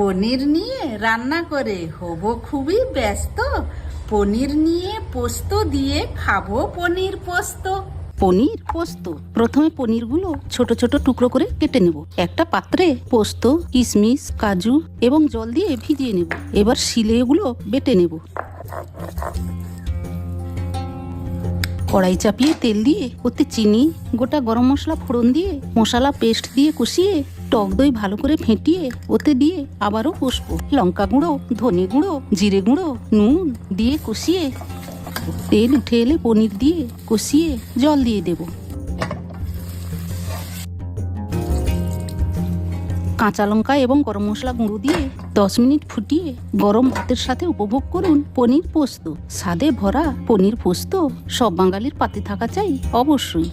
পনির নিয়ে রান্না করে হব খুবই ব্যস্ত। পনির নিয়ে পোস্ত দিয়ে খাবো পনির পোস্ত। পনির পোস্ত। প্রথমে পনিরগুলো ছোট ছোট টুকরো করে কেটে নেব। একটা পাত্রে পোস্ত, কিশমিশ, কাজু এবং জল দিয়ে ভিজিয়ে নেব। এবার শিলে এগুলো বেটে নেব। কড়াই চাপিয়ে তেল দিয়ে ওতে চিনি, গোটা গরম মশলা ফোড়ন দিয়ে মশলা পেস্ট দিয়ে কষিয়ে টক দই ভালো করে ফেটিয়ে ওতে দিয়ে আবারও কষবো। লঙ্কা গুঁড়ো, ধনে গুঁড়ো, জিরে গুঁড়ো, নুন দিয়ে কষিয়ে তেল উঠে এলে পনির দিয়ে কষিয়ে জল দিয়ে দেব। কাঁচা লঙ্কা এবং গরম মশলা গুঁড়ো দিয়ে 10 মিনিট ফুটিয়ে গরম ভাতের সাথে উপভোগ করুন পনির পোস্ত। স্বাদে ভরা পনির পোস্ত সব বাঙালির পাতে থাকা চাই অবশ্যই।